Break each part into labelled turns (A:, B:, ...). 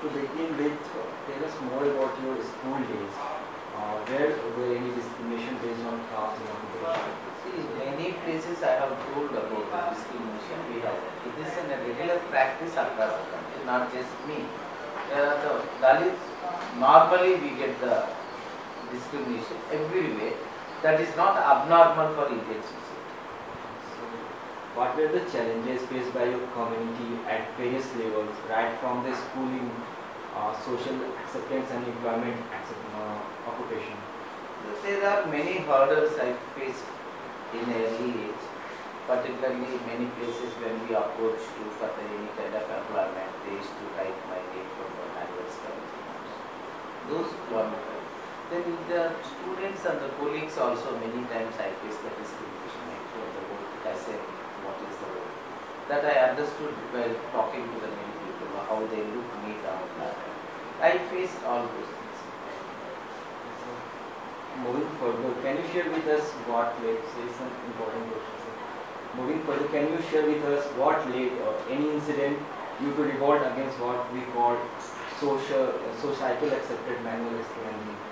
A: to begin with, tell us more about your school days. Where were any discrimination based on caste and occupation?
B: See, many places I have told about the discrimination we have. It is a regular practice across the country, not just me. There are the Dalits, normally we get the discrimination everywhere. That is not abnormal for Indian society.
A: So, what were the challenges faced by your community at various levels, right from the schooling, social acceptance and employment occupation?
B: There are many hurdles I faced in early age, particularly many places when we approach to for any kind of employment, they used to write my name from the manuals committee. Those one. Then the students and the colleagues also many times I faced the discrimination from the word. I said, what is the word? That I understood while talking to the many people, how they look me down. I faced all those things.
A: Moving further, can you share with us what led, say some important questions. Moving further, can you share with us what led any incident you to revolt against what we call societal accepted manual scavenging?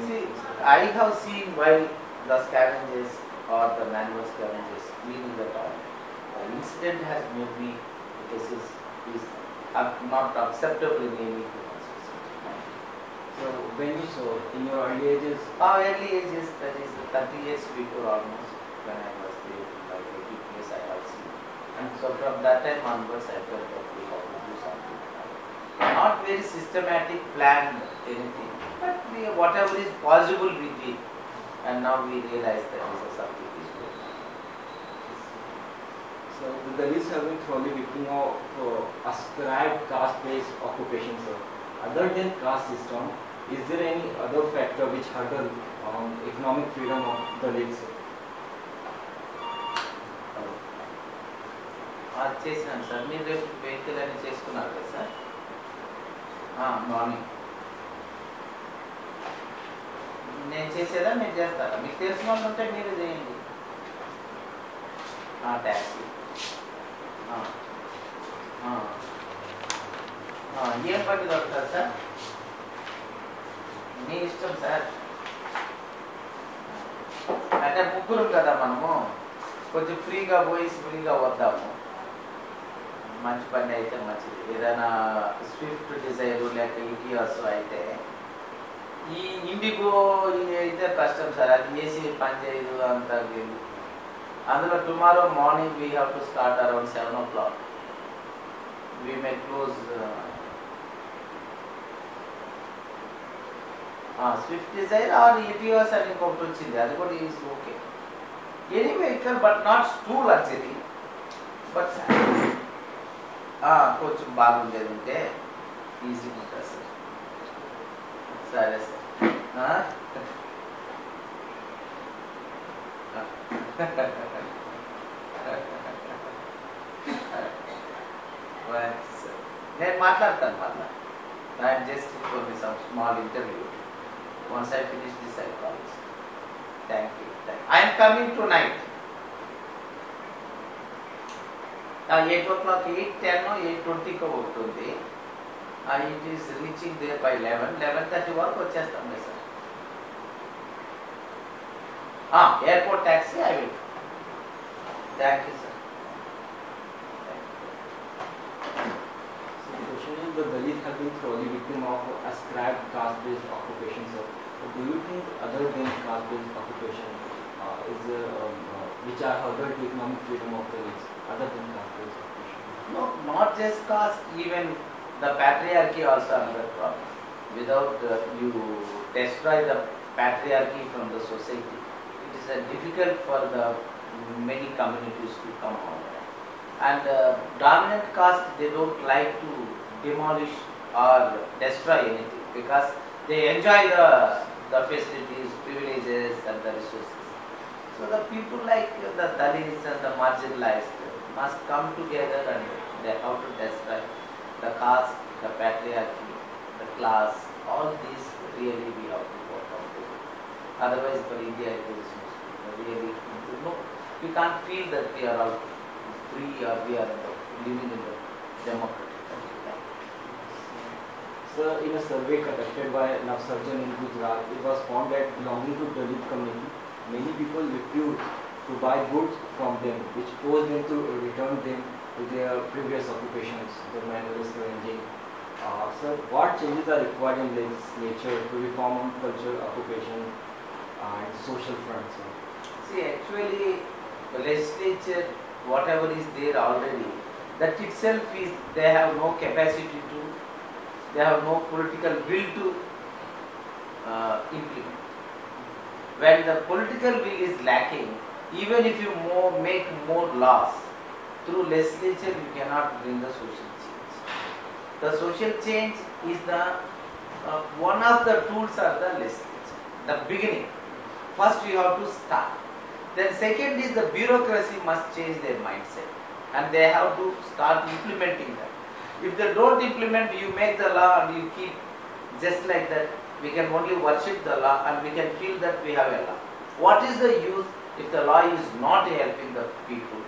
B: See, I have seen while the scavengers or the manual scavengers cleaning the toilet, the incident has made me, this is not acceptable in any human society.
A: So when you saw in your early ages?
B: Early ages, that is 30 years before almost, when I was there, like 80 years I have seen. And so from that time onwards I felt that we have to do something. Not very systematic planned anything, but whatever is possible we did. And now we realize that this is something is good.
A: So the Dalits have been thoroughly victim of ascribed caste-based occupations. Other than caste system, is there any other factor which hurdle economic freedom of Dalits?
B: చేసినాను sir మీరు రేపు vehicle అని చేసుకున్నారు కదా sir morning నేను చేసేదా మీరు చేస్తారా మీకు తెలిసిన వాళ్ళు ఉంటే మీరు చేయండి ట్యాక్సీ ఏం పట్టి దొరుకుతారు సార్ మీ ఇష్టం సార్ అంటే ముగ్గురు కదా మనము కొంచెం ఫ్రీగా పోయి ఫ్రీగా వద్దాము మంచి పని అయితే మంచిది ఏదైనా స్విఫ్ట్ డిజైర్ లేక ఈటీఆర్స్ అయితే ఈ ఇండిగో అయితే కష్టం సార్ అది ఏసీ పని చేయదు అంత అందులో tomorrow morning we have to start around 7 o'clock we may close Swift Dzire or ఈటీఆర్స్ అని ఇంకొకటి వచ్చింది అది కూడా is okay any vehicle but not too luxury but కొంచెం బాగుండేది ఉంటే ఈజీగా ఉంటుంది సార్ సరే సార్ నేను మాట్లాడతాను మళ్ళీ I'm just for some small interview once I finish this I promise thank you I'm coming tonight 8 o'clock 8:10 8:20 ఒకటి ఉంది it is reaching there by 11:30 వరకు వచ్చేస్తాం కదా sir airport taxi I will thank you sir
A: So the question is, the Dalits have been thoroughly victim of ascribed caste-based occupation. So do you think other than caste-based occupation is which are hurdle to economic freedom of Dalits other than caste-based occupation?
B: No, not just caste, even the patriarchy also another problem. Without you destroy the patriarchy from the society, it is difficult for the many communities to come out. And dominant caste, they don't like to demolish or destroy anything because they enjoy the facilities, privileges and the resources. So the people like the Dalits and the marginalized must come together and they have to destroy the caste, the patriarchy, the class, all these really we have to work on. Otherwise for India it is really, no, we can't feel that we are all free or we are living in the democratic country.
A: So, in a survey conducted by Navsarjan in Gujarat, it was found that belonging to Dalit community, many people refused to buy goods from them, which forced them to return them to their previous occupations, the manual scavenging. So, what changes are required in legislature to reform on culture, occupation, and social front? Sir?
B: See, actually, the legislature, whatever is there already, that itself is, they have no capacity to, they have no political will to implement. When the political will is lacking, even if you make more laws, through legislature you cannot bring the social change. The social change is the one of the tools are the legislature, the beginning. First you have to start. Then second is the bureaucracy must change their mindset and they have to start implementing that. If they don't implement, you make the law and you keep just like that, we can only worship the law and we can feel that we have a law. What is the use if the law is not helping the people,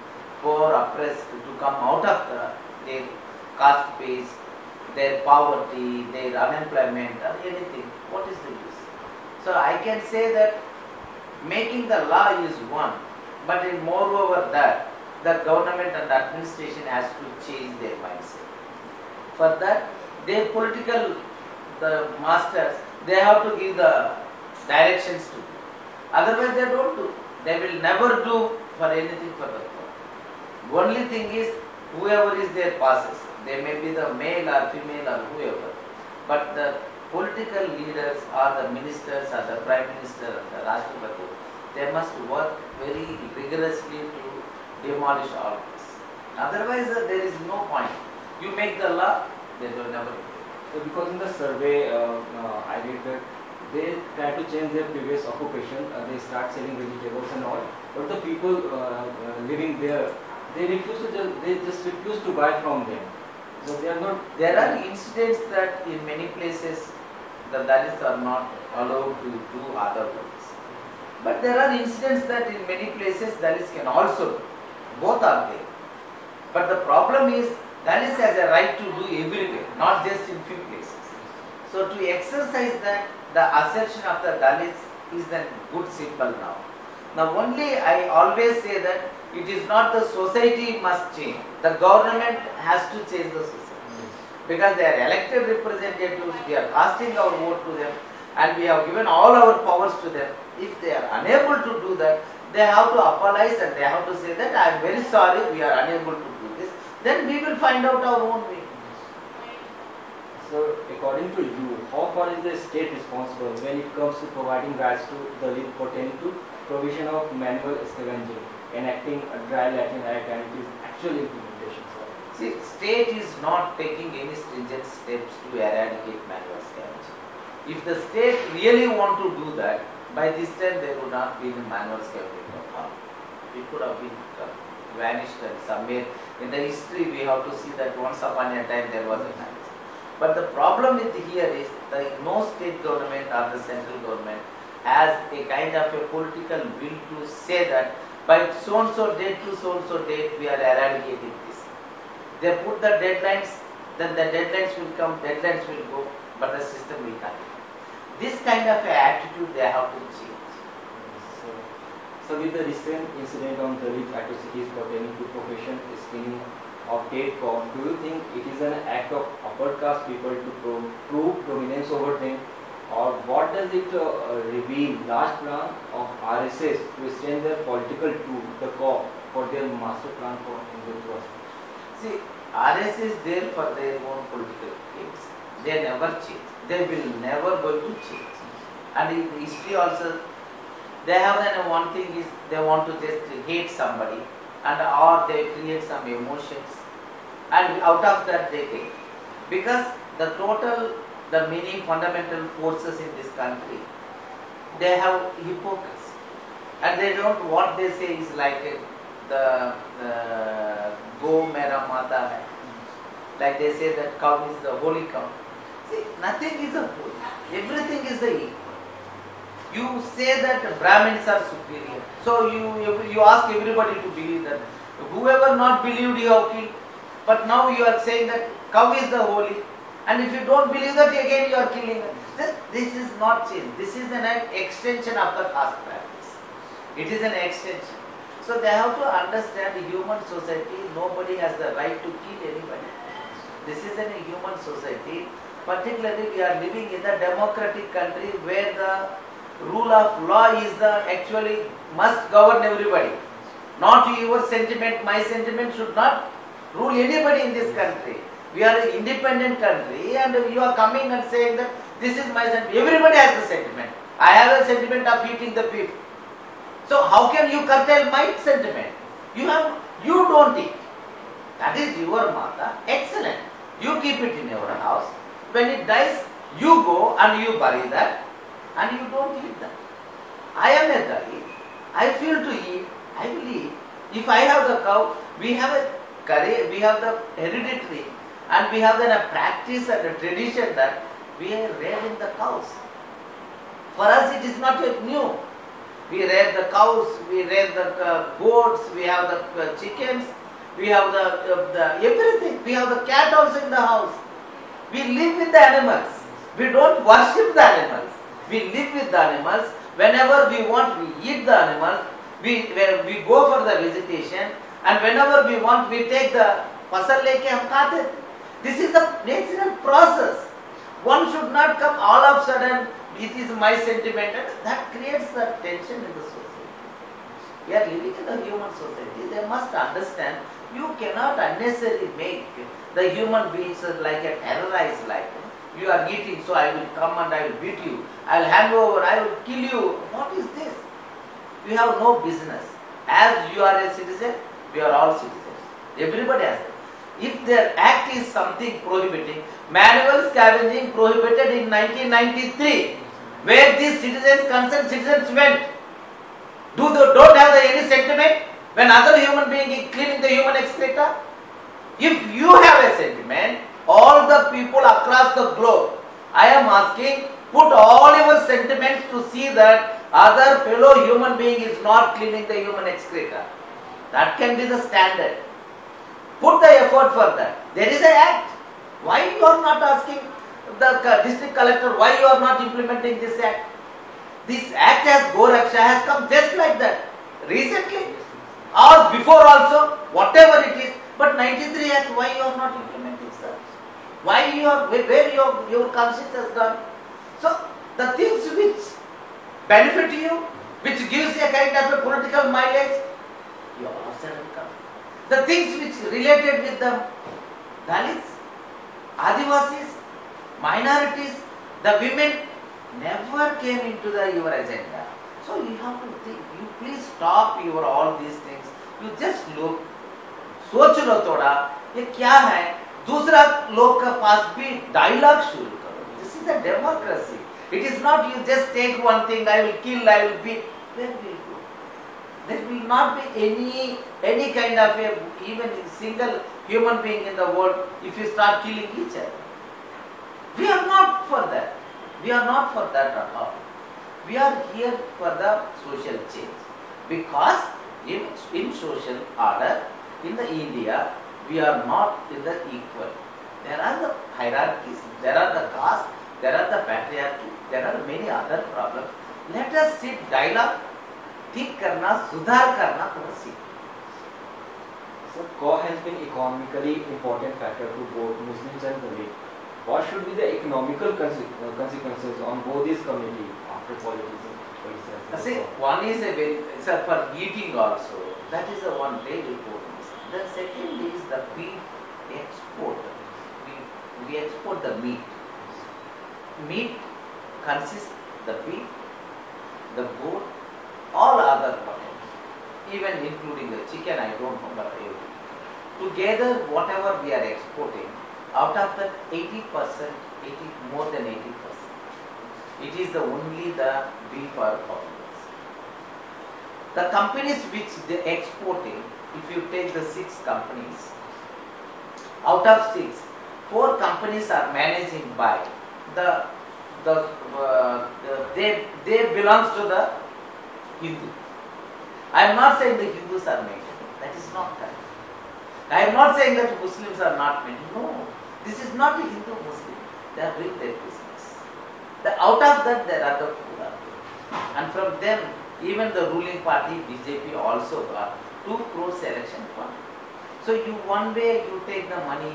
B: poor, oppressed, to come out of their caste base, their poverty, their unemployment or anything? What is the use? So I can say that making the law is one, but in moreover that, the government and administration has to change their mindset. For that, their political, the masters, they have to give the directions to do. Otherwise they don't do. They will never do for anything for the poor. Only thing is, whoever is their passes, they may be the male or female or whoever, but the political leaders or the ministers or the Prime Minister or the Rashtrapati, they must work very rigorously to demolish all this. Otherwise there is no point. You make the law, they will never do.
A: So because in the survey, I read that they try to change their previous occupation, they start selling vegetables and all, but the people living there, they just refuse to buy from them. So they are not.
B: There are incidents that in many places the Dalits are not allowed to do other works. But there are incidents that in many places Dalits can also do. Both are there. But the problem is Dalits has a right to do everywhere, not just in few places. So to exercise that, the assertion of the Dalits is a good symbol now. Now only I always say that it is not the society must change. The government has to change the society. Because they are elected representatives, we are casting our vote to them and we have given all our powers to them. If they are unable to do that, they have to apologize and they have to say that I am very sorry, we are unable to do this. Then we will find out our own way.
A: So according to you, how far is the state responsible when it comes to providing rights to Dalit pertaining to provision of manual scavenging, enacting a dry Latin Act and its actual implementation?
B: See, state is not taking any stringent steps to eradicate manual scavenging. If the state really want to do that, by this time there would not be the manual scavenging of all. It could have been vanished and somewhere in the history we have to see that once upon a time there was a manual. But the problem with here is that no state government or the central government has a kind of a political will to say that by so and so date to so and so date we are eradicating this. They put the deadlines, then the deadlines will come, deadlines will go, but the system will continue. This kind of attitude they have to change.
A: So with the recent incident on Dalit atrocities pertaining to profession screening of Tate Corn, do you think it is an act of upper caste people to prove dominance over them, or what does it reveal large plan of RSS to extend their political tool, the core, for their master plan for Hindutva?
B: See, RSS is there for their own political aims. They never change. They will never going to change. And in history also, they have one thing is they want to just hate somebody and or they create some emotions and out of that they take. Because the many fundamental forces in this country, they have hypocrisy and they don't, what they say is like the Go Mera Mata hai. Like they say that cow is the holy cow. See, nothing is a holy. Everything is the equal. You say that Brahmins are superior. So you ask everybody to believe that. Whoever not believed you have killed. But now you are saying that cow is the holy. And if you don't believe that, again you are killing. This is not change. This is an extension of the caste practice. It is an extension. So they have to understand the human society. Nobody has the right to kill anybody. This is a human society. Particularly we are living in a democratic country where the rule of law is the actually must govern everybody. Not your sentiment, my sentiment should not rule anybody in this country. We are an independent country and you are coming and saying that this is my sentiment. Everybody has a sentiment. I have a sentiment of eating the beef. So how can you curtail my sentiment? You don't eat. That is your mata. Excellent. You keep it in your house. When it dies, you go and you bury that and you don't eat that. I am a guy. I feel to eat. I will eat. If I have the cow, we have a curry, we have the hereditary and we have the practice and the tradition that we are rearing the cows. For us it is not yet new. We rear the cows, we rear the goats, we have the chickens, we have the everything. We have the cat also in the house. We live with the animals. We don't worship the animals. We live with the animals. Whenever we want, we eat the animals. We go for the visitation, and whenever we want, we take the fasal leke hum khate. This is the natural process. One should not come all of a sudden, it is my sentiment, and that creates the tension in the society. We are living in the human society. They must understand you cannot unnecessarily make the human beings like a terrorized life. You are eating, so I will come and I will beat you. I will hand over, I will kill you. What is this? We have no business. As you are a citizen, we are all citizens. Everybody has it. If their act is something prohibiting, manual scavenging prohibited in 1993, where these concerned citizens went, don't have any sentiment when other human being is cleaning the human excreta? If you have a sentiment, all the people across the globe, I am asking, put all your sentiments to see that other fellow human being is not cleaning the human excreta. That can be the standard. Put the effort for that. There is an act. Why you are not asking the district collector, why you are not implementing this act? This act as Goraksha has come just like that. Recently or before also, whatever it is, but 93 act, why you are not implementing, sir? Why you are, where your conscience has gone? So, the things which benefit you, which gives a kind of a political mileage, you are suddenly come. The things which related with the Dalits, Adivasis, minorities, the women never came into your agenda. So you have to think, you please stop your all these things. You just look, सोच लो थोड़ा, ये क्या है? दूसरा लोग का पास भी dialogue शुरू करो. This is a democracy. It is not you just take one thing, I will kill, I will beat. Where will you go? There will not be any kind of a even single human being in the world if you start killing each other. We are not for that. We are not for that at all. We are here for the social change. Because in social order, in the India, we are not in the equal. There are the hierarchies, there are the caste, there are the patriarchy, there are many other problems. Let us sit, dialogue, ठीक करना, सुधार करना थोड़ा सीख.
A: So, CAW has been economically important factor to both Muslims and Dalit. What should be the economical consequences on both these communities after politics?
B: See, one is a very, for eating also, that is a one very important. The second is the beef export. We export the meat. Meat consists the beef, the goat, all other products, even including the chicken, I don't know, but together whatever we are exporting, out of that 80%, more than 80%, it is the only the beef or coffee. The companies which they are exporting, if you take the 6 companies, out of 6, 4 companies are managing by they belongs to the Hindu. I am not saying the Hindus are maintaining. That is not correct. I am not saying that Muslims are not maintaining. No. This is not a Hindu Muslim. They are doing their business. Out of that there are the four are there. And from them, even the ruling party BJP also got 2 crores election fund. So you one way you take the money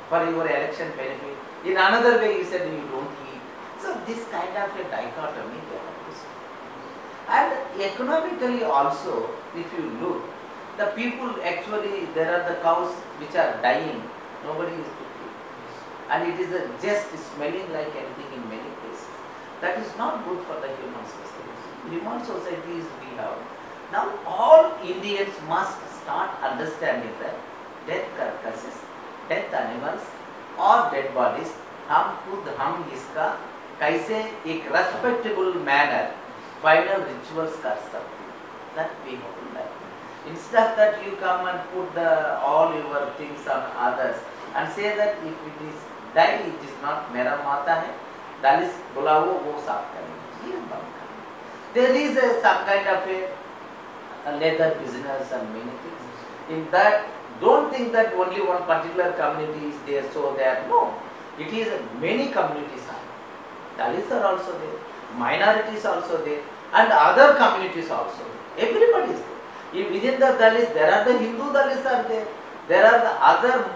B: for your election benefit, in another way you said you don't eat. So this kind of a dichotomy they have to see. And economically also, if you look, the people actually, there are the cows which are dying, nobody is to eat. And it is just smelling like anything in many places. That is not good for the human society. Human societies we have. Now all Indians must start understanding that dead carcasses, dead animals or dead bodies, हम इसका कैसे एक respectable manner final rituals कर सकते हैं. That we have to learn. Instead of that you come and put all your things on others and say that if it is die, it is not मेरा माता है, दालिस बुलाओ वो साफ करेंगे. ये बंद करें. There is some kind of a leather business and many things. In that, don't think that only one particular community is there, so that no. It is many communities are. Dalits are also there, minorities also there, and other communities also. Everybody is there. Within the Dalits, there are the Hindu Dalits are there. There are the other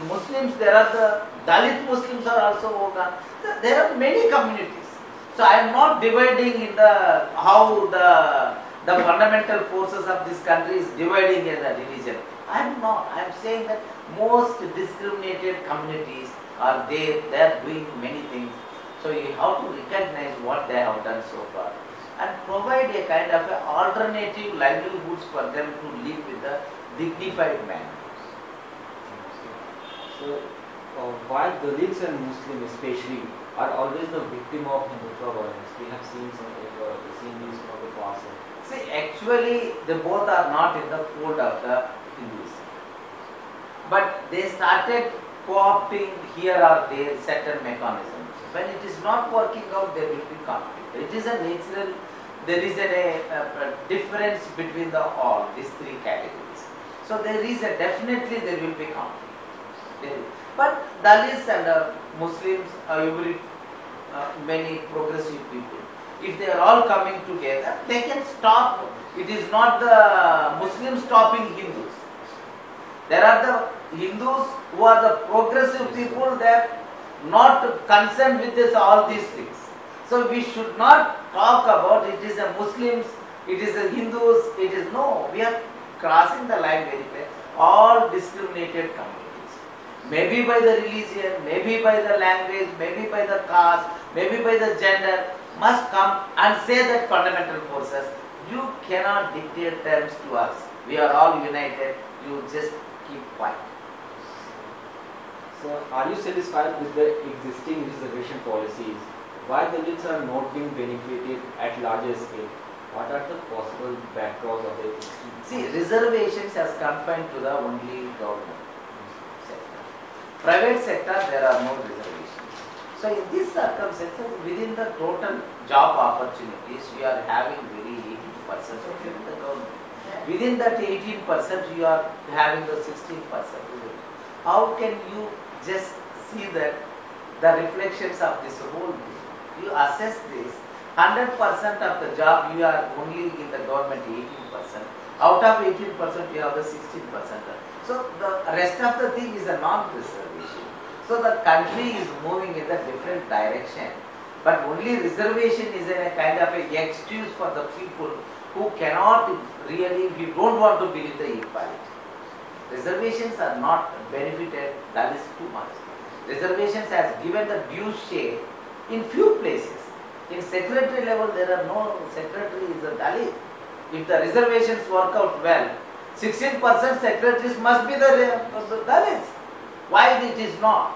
B: Muslims. There are the Dalit Muslims are also Oga. There are many communities. So I am not dividing in the how the fundamental forces of this country is dividing as a religion. I am not. I am saying that most discriminated communities are there. They are doing many things. So you have to recognize what they have done so far and provide a kind of a alternative livelihoods for them to live with a dignified manner.
A: So why Dalits and Muslims especially are always the victim of Hindutva violence? We have seen these from the past.
B: See, actually, they both are not in the fold of the Hinduism. But they started co-opting here or there certain mechanisms. When it is not working out, there will be conflict. It is a natural, there is a difference between these 3 categories. So there is definitely there will be conflict. But Dalits and Muslims, many progressive people, if they are all coming together, they can stop. It is not the Muslims stopping Hindus. There are the Hindus who are the progressive people that not concerned with all these things. So we should not talk about it is a Muslims, it is a Hindus, it is no. We are crossing the line very clear. All discriminated communities. Maybe by the religion, maybe by the language, maybe by the caste, maybe by the gender, must come and say that fundamental forces, you cannot dictate terms to us. We are all united, you just keep quiet.
A: So are you satisfied with the existing reservation policies? Why Dalits are not being benefited at larger scale? What are the possible backdrops of the existing?
B: See, reservations as confined to the only government sector. Private sector, there are no reservations. So in this circumstances, within the total job opportunities, we are having very 18% of the government. Within that 18%, you are having the 16%. How can you just see that the reflections of this whole thing? You assess this, 100% of the job you are only in the government 18%. Out of 18% you have the 16%. So the rest of the thing is a non-reservation. So the country is moving in a different direction. But only reservation is a kind of an excuse for the people who cannot really, we don't want to believe the equality. Reservations are not benefited, that is too much. Reservations has given the due share in few places. In secretary level, there are no secretary is a Dalit. If the reservations work out well, 16% secretaries must be the Dalits. Why it is not?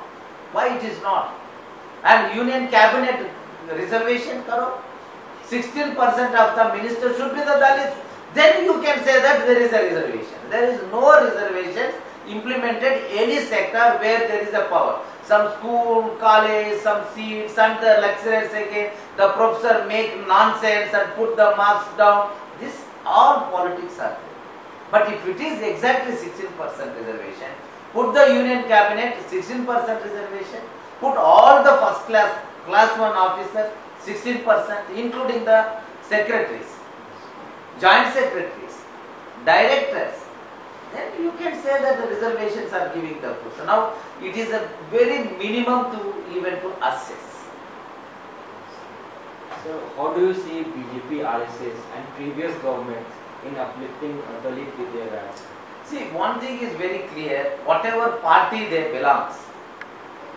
B: Why it is not? And union cabinet reservation karo. 16% of the ministers should be the Dalits. Then you can say that there is a reservation. There is no reservations implemented any sector where there is a power. Some school, college, some seats, and the lecturers again, the professor make nonsense and put the marks down. This all politics are there. But if it is exactly 16% reservation, Put the union cabinet 16% reservation. Put all the first class 1 officer 16%, including the secretaries, joint secretaries, directors. Then you can say that the reservations are giving the push. So now it is a very minimum to even to assess.
A: So how do you see BJP, RSS and previous governments in uplifting Dalit with their rights?
B: See, one thing is very clear, whatever party they belongs,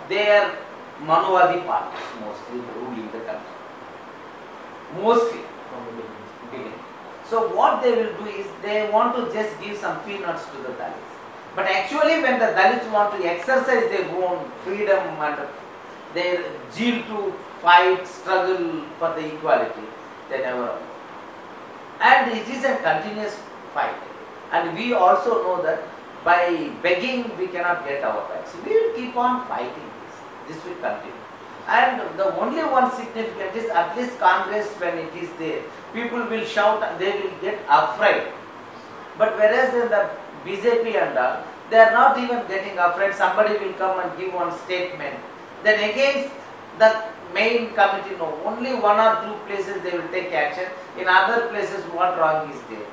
B: they are Manuvadi parties mostly ruling the country. Mostly.
A: From the beginning.
B: So what they will do is, they want to just give some peanuts to the Dalits. But actually when the Dalits want to exercise their own freedom and their zeal to fight, struggle for the equality, they never allow. And it is a continuous fight. And we also know that by begging we cannot get our rights. We will keep on fighting this. This will continue. And the only one significant is, at least Congress, when it is there, people will shout and they will get afraid. But whereas in the BJP and all, they are not even getting afraid. Somebody will come and give one statement. Then against the main committee, no, only 1 or 2 places they will take action. In other places, what wrong is there?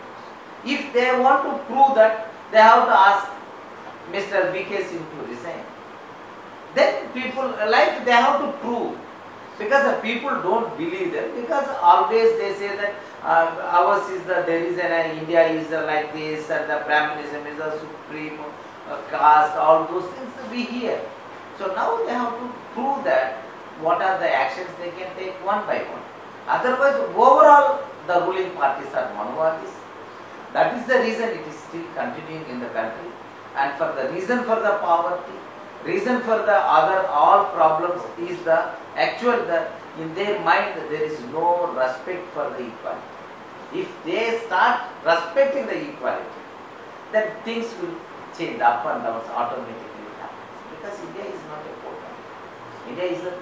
B: If they want to prove that, they have to ask Mr. V.K. Singh to resign. Then people, like, they have to prove. Because the people don't believe them. Because always they say that ours is the, there is an India is like this, and the Brahmanism is the supreme caste, all those things we hear. So now they have to prove that what are the actions they can take one by one. Otherwise, overall, the ruling parties are Manuvadis. That is the reason it is still continuing in the country. And for the reason for the poverty, reason for the other all problems is the actual, that in their mind there is no respect for the equality. If they start respecting the equality, then things will change, up and down automatically happens. Because India is not a poor country. India is a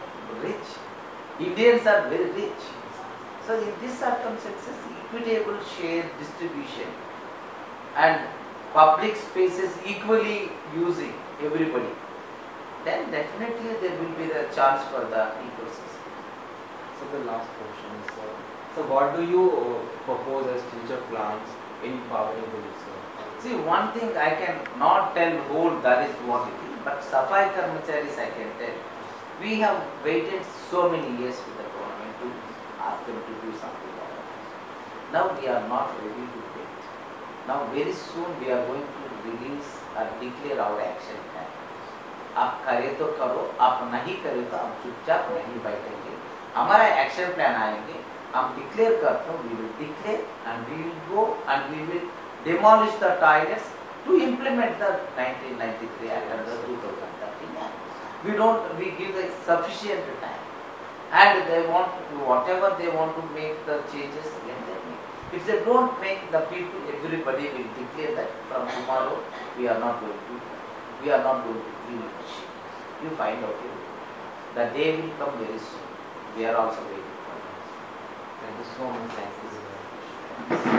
B: rich. Indians are very rich. So in these circumstances, equitable share distribution and public spaces equally using everybody, then definitely there will be the chance for the ecosystem.
A: So the last question is, so what do you propose as future plans in empowering the youth?
B: See, one thing I can not tell whole that is what it is, but Safai Karmacharis I can tell. We have waited so many years with the government to ask them to do something about it. Now we are not ready to wait. Now very soon we are going to release or declare our action plan. आप करे तो करो, आप नहीं करे तो आप चुपचाप नहीं बैठेंगे. हमारा एक्शन प्लान आएंगे, हम डिक्लेयर करते हैं, we will declare and we will go and we will demolish the toilets to implement the 1993 Act and the 2013 Act. We give the sufficient time, and they want to, whatever they want to make the changes, then they make. If they don't make, the people, everybody will declare that from tomorrow we are not going to give leadership. You find out it. The day will come very soon. We are also waiting for it.
A: Thank you so much. Thank you.